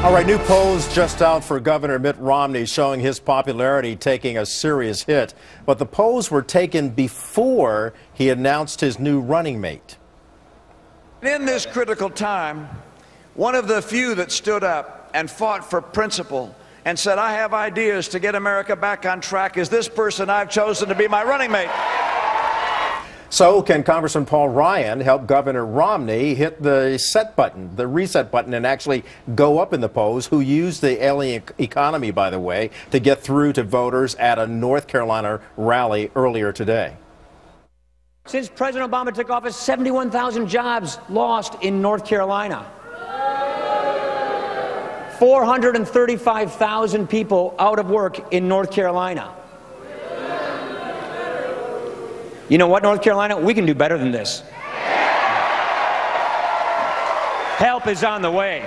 All right, new polls just out for Governor Mitt Romney showing his popularity taking a serious hit. But the polls were taken before he announced his new running mate. In this critical time, one of the few that stood up and fought for principle and said, I have ideas to get America back on track is this person I've chosen to be my running mate. So can Congressman Paul Ryan help Governor Romney hit the reset button, and actually go up in the polls, who used the ailing economy, by the way, to get through to voters at a North Carolina rally earlier today? Since President Obama took office, 71,000 jobs lost in North Carolina. 435,000 people out of work in North Carolina. You know what, North Carolina? We can do better than this. Help is on the way.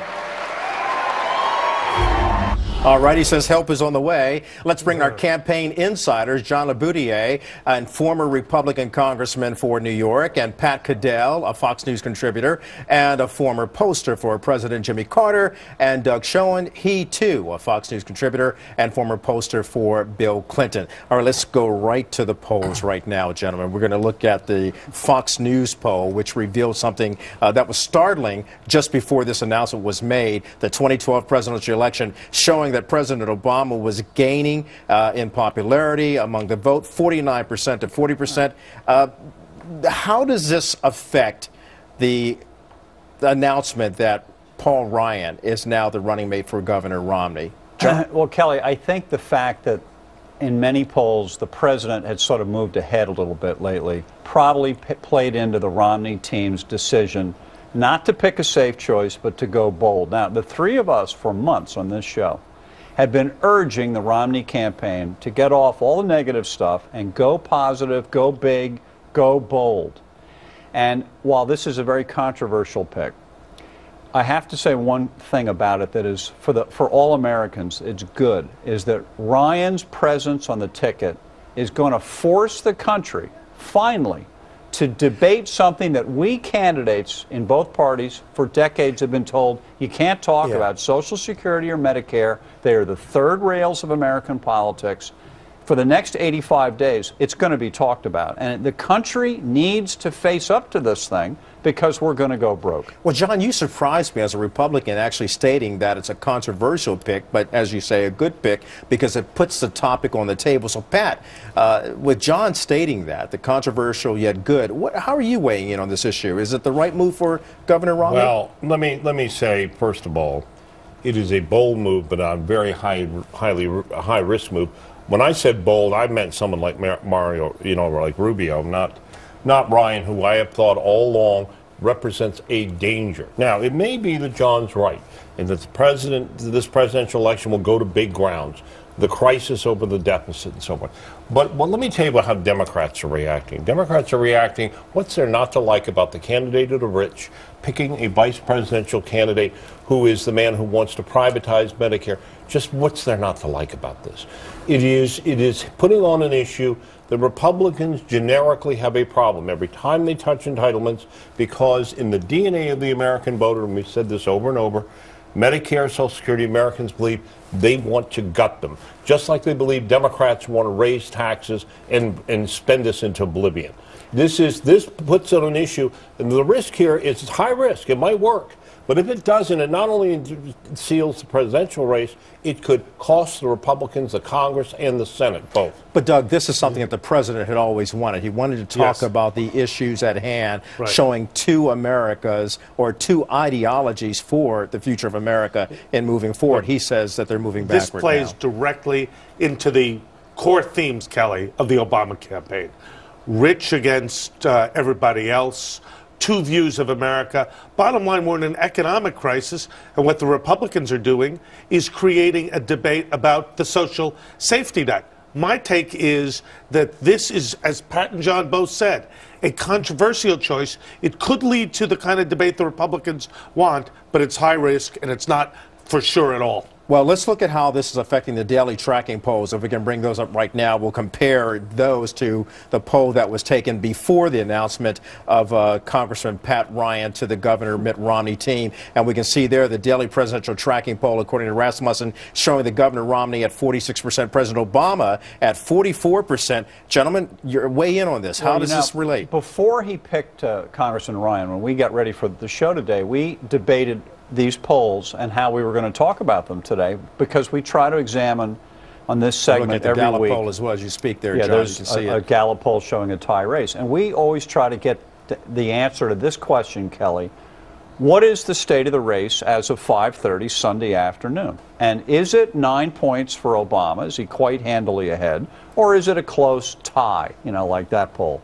All right, he says help is on the way. Let's bring our campaign insiders, John LaBoudiere, and former Republican congressman for New York, and Pat Caddell, a Fox News contributor and a former poster for President Jimmy Carter, and Doug Schoen, he too a Fox News contributor and former poster for Bill Clinton. All right, let's go right to the polls right now, gentlemen. We're going to look at the Fox News poll, which revealed something that was startling just before this announcement was made, the 2012 presidential election, showing that President Obama was gaining in popularity among the vote, 49% to 40%. How does this affect the announcement that Paul Ryan is now the running mate for Governor Romney? Well, Kelly, I think the fact that in many polls the president had sort of moved ahead a little bit lately probably played into the Romney team's decision not to pick a safe choice, but to go bold. Now, the three of us for months on this show had been urging the Romney campaign to get off all the negative stuff and go positive, go big, go bold. And while this is a very controversial pick, I have to say one thing about it that is, for all Americans, it's good, is that Ryan's presence on the ticket is going to force the country, finally, to debate something that we candidates in both parties for decades have been told you can't talk about, Social Security or Medicare. They are the third rails of American politics. For the next 85 days, it's going to be talked about. And the country needs to face up to this thing because we're going to go broke. Well, John, you surprised me as a Republican actually stating that it's a controversial pick, but as you say, a good pick because it puts the topic on the table. So, Pat, with John stating that, the controversial yet good, how are you weighing in on this issue? Is it the right move for Governor Romney? Well, let me say, first of all, it is a bold move, but a very high-risk move. When I said bold, I meant someone like Mario, like Rubio, not Ryan, who I have thought all along represents a danger. Now, it may be that John's right, and that this presidential election will go to big grounds, the crisis over the deficit and so on. But let me tell you about how Democrats are reacting. Democrats are reacting, what's there not to like about the candidate of the rich picking a vice presidential candidate who is the man who wants to privatize Medicare? Just what's there not to like about this? It is putting on an issue that Republicans generically have a problem every time they touch entitlements, because in the DNA of the American voter, and we've said this over and over, Medicare, Social Security, Americans believe they want to gut them, just like they believe Democrats want to raise taxes and spend us into oblivion. This puts it on an issue, and the risk here is high risk. It might work. But if it doesn't, it not only seals the presidential race, it could cost the Republicans, the Congress, and the Senate both. But, Doug, this is something that the president had always wanted. He wanted to talk about the issues at hand, showing two Americas or two ideologies for the future of America in moving forward. He says that they're moving backward. This plays directly into the core themes, Kelly, of the Obama campaign. Rich against everybody else. Two views of America. Bottom line, we're in an economic crisis, and what the Republicans are doing is creating a debate about the social safety net. My take is that this is, as Pat and John both said, a controversial choice. It could lead to the kind of debate the Republicans want, but it's high risk, and it's not for sure at all. Well, let's look at how this is affecting the daily tracking polls. If we can bring those up right now, we'll compare those to the poll that was taken before the announcement of Congressman Pat Ryan to the Governor Mitt Romney team. And we can see there the daily presidential tracking poll, according to Rasmussen, showing the Governor Romney at 46%, President Obama at 44%. Gentlemen, you're way in on this. How does this relate? Before he picked Congressman Ryan, when we got ready for the show today, we debated these polls and how we were going to talk about them today, because we try to examine on this segment every Gallup week. Poll as well as you speak there, yeah, John. there's you can see a Gallup poll showing a tie race, and we always try to get the answer to this question, Kelly. What is the state of the race as of 5:30 Sunday afternoon? And is it 9 points for Obama? Is he quite handily ahead? Or is it a close tie, like that poll?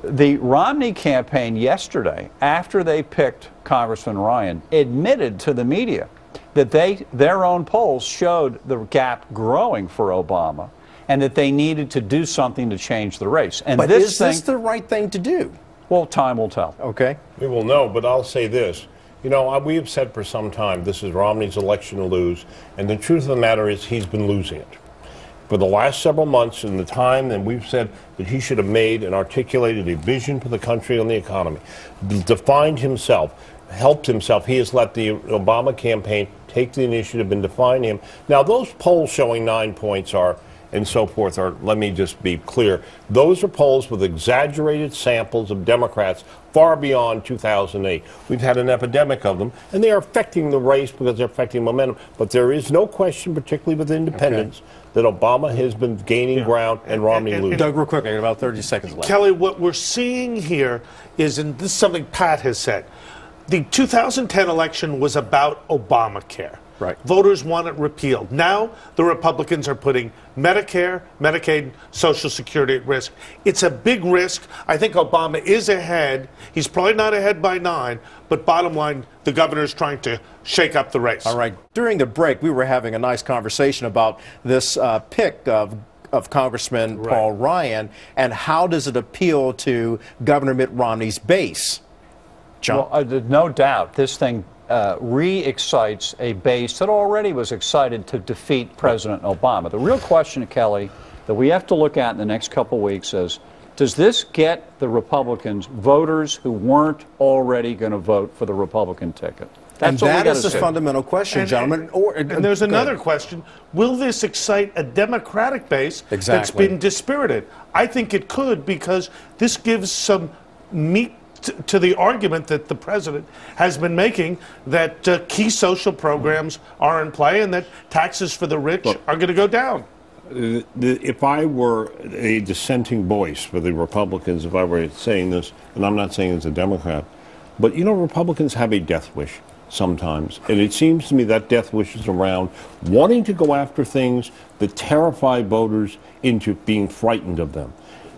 The Romney campaign yesterday, after they picked Congressman Ryan, admitted to the media that their own polls showed the gap growing for Obama and that they needed to do something to change the race. And but is this the right thing to do? Well, time will tell. Okay. We will know, but I'll say this. We have said for some time this is Romney's election to lose, and the truth of the matter is he's been losing it. For the last several months, in the time that we've said that he should have made and articulated a vision for the country and the economy, defined himself, helped himself. He has let the Obama campaign take the initiative and define him. Now, those polls showing 9 points and so forth let me just be clear, those are polls with exaggerated samples of Democrats far beyond 2008. We've had an epidemic of them, and they are affecting the race because they're affecting momentum. But there is no question, particularly with independents, that Obama has been gaining ground and Romney losing. Doug, real quick, I got about 30 seconds left. Kelly, what we're seeing here is, and this is something Pat has said, the 2010 election was about Obamacare. Right. Voters want it repealed. Now the Republicans are putting Medicare, Medicaid, Social Security at risk. It's a big risk. I think Obama is ahead. He's probably not ahead by 9, but bottom line, the governor's trying to shake up the race. All right. During the break, we were having a nice conversation about this pick of Congressman Paul Ryan, and how does it appeal to Governor Mitt Romney's base? John? Well, no doubt this thing re-excites a base that already was excited to defeat President Obama. The real question, Kelly, that we have to look at in the next couple weeks is, does this get the Republicans, voters who weren't already going to vote for the Republican ticket? And that is the fundamental question, gentlemen. And there's another question. Will this excite a Democratic base that's been dispirited? I think it could, because this gives some meat to the argument that the president has been making, that key social programs are in play and that taxes for the rich are going to go down. If I were a dissenting voice for the Republicans, if I were saying this, and I'm not saying as a Democrat, but Republicans have a death wish sometimes. And it seems to me that death wish is around wanting to go after things that terrify voters into being frightened of them.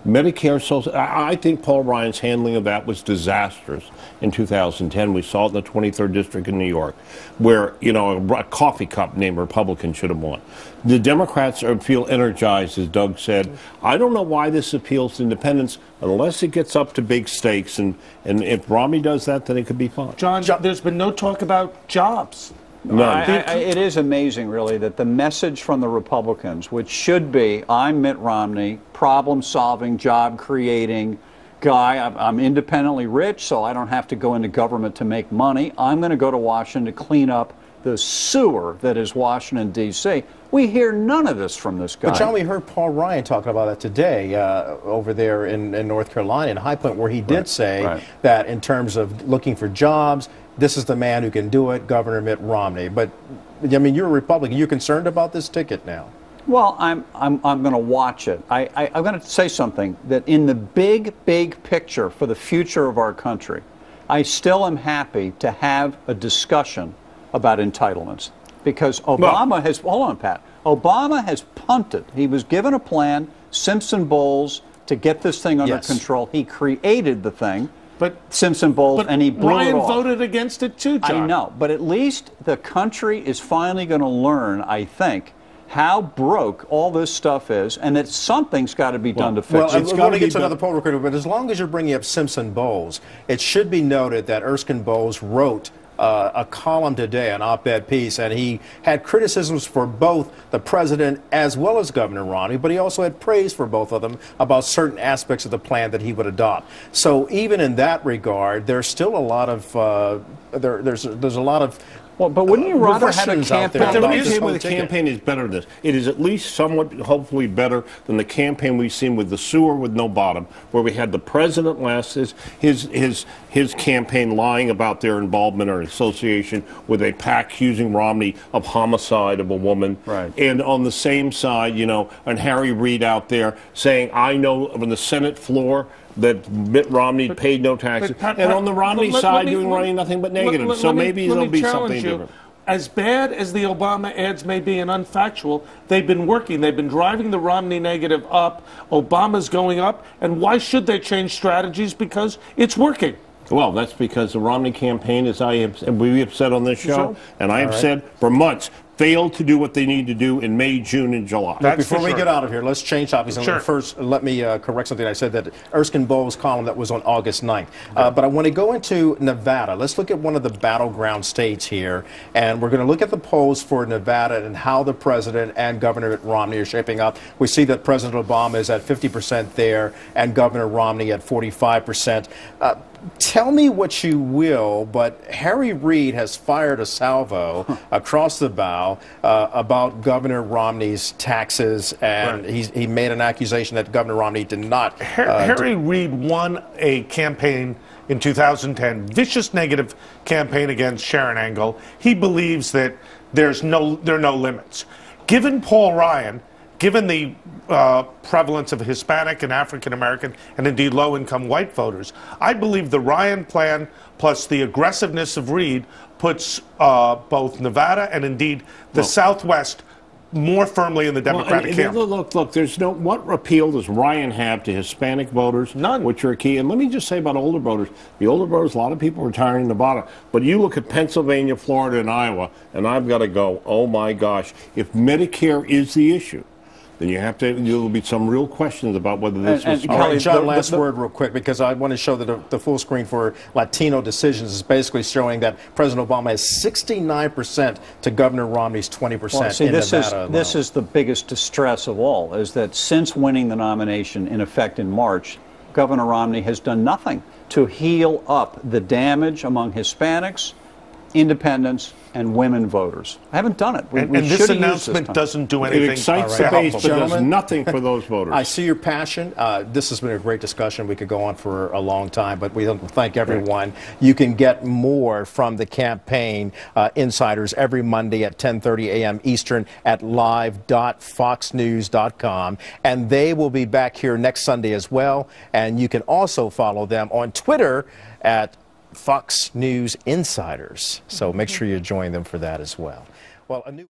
Medicare, I think Paul Ryan's handling of that was disastrous in 2010. We saw it in the 23rd District in New York, where, a coffee cup named Republican should have won. The Democrats feel energized, as Doug said. I don't know why this appeals to independents unless it gets up to big stakes. And if Romney does that, then it could be fun. John, there's been no talk about jobs. It is amazing, really, that the message from the Republicans, which should be, I'm Mitt Romney, problem-solving, job-creating guy. I'm independently rich, so I don't have to go into government to make money. I'm going to go to Washington to clean up the sewer that is Washington, D.C. We hear none of this from this guy. But, John, we heard Paul Ryan talking about that today over there in North Carolina, in High Point, where he did say that in terms of looking for jobs, this is the man who can do it, Governor Mitt Romney. But, I mean, you're a Republican. You're concerned about this ticket now? Well, I'm going to watch it. I'm going to say something, that in the big picture for the future of our country, I still am happy to have a discussion about entitlements. Because Obama has, hold on, Pat, Obama has punted. He was given a plan, Simpson Bowles, to get this thing under control. He created the thing. But Simpson Bowles, and he blew Ryan it off. voted against it too, John. I know, but at least the country is finally going to learn, I think, how broke all this stuff is, and that something's got to be done to fix it. Well, I want to get to another poll recruiter, but as long as you're bringing up Simpson Bowles, it should be noted that Erskine Bowles wrote a column today, an op-ed piece, and he had criticisms for both the president as well as Governor Romney, but he also had praise for both of them about certain aspects of the plan that he would adopt. So even in that regard, there's still a lot of there's a lot of well, but wouldn't you rather have a reflections out campaign? there The about reason this with whole the ticket? campaign is better than this. It is at least somewhat, hopefully, better than the campaign we've seen with the sewer with no bottom, where we had the president last his campaign lying about their involvement or association with a PAC accusing Romney of homicide of a woman. Right. And on the same side, you know, and Harry Reid out there saying, I know on the Senate floor that Mitt Romney paid no taxes. And on the Romney side, running nothing but negative. So maybe there'll be something different. As bad as the Obama ads may be and unfactual, they've been working. They've been driving the Romney negative up. Obama's going up. And why should they change strategies? Because it's working. Well, that's because the Romney campaign, as we have said on this show, and I have said for months, failed to do what they need to do in May, June, and July. Before we get out of here, let's change topics. And first, let me correct something I said, that Erskine Bowles' column that was on August 9th. But I want to go into Nevada. Let's look at one of the battleground states here, and we're going to look at the polls for Nevada and how the president and Governor Romney are shaping up. We see that President Obama is at 50% there and Governor Romney at 45%. Tell me what you will, but Harry Reid has fired a salvo across the bow about Governor Romney's taxes, and he made an accusation that Governor Romney did not. Harry Reid won a campaign in 2010, vicious negative campaign against Sharon Angle. He believes that there are no limits. Given Paul Ryan, given the prevalence of Hispanic and African American and indeed low-income white voters, I believe the Ryan plan plus the aggressiveness of Reid puts both Nevada and indeed the Southwest more firmly in the Democratic camp. Look, there's no, what appeal does Ryan have to Hispanic voters? None. Which are key. And let me just say about older voters, the older voters, a lot of people are retiring in Nevada. But you look at Pennsylvania, Florida, and Iowa, and I've got to go, oh my gosh, if Medicare is the issue, then there'll be some real questions about whether this was... All right, John, last word real quick, because I want to show that the full screen for Latino decisions is basically showing that President Obama has 69% to Governor Romney's 20% in Nevada. This is the biggest distress of all, is that since winning the nomination, in effect in March, Governor Romney has done nothing to heal up the damage among Hispanics, independents, and women voters. I haven't done it. And this announcement doesn't do anything. It excites the base, but does nothing for those voters. I see your passion. This has been a great discussion. We could go on for a long time, but we thank everyone. You can get more from the campaign insiders every Monday at 10:30 a.m. Eastern at live.foxnews.com. And they will be back here next Sunday as well. And you can also follow them on Twitter at Fox News Insiders. So make sure you join them for that as well. Well, a new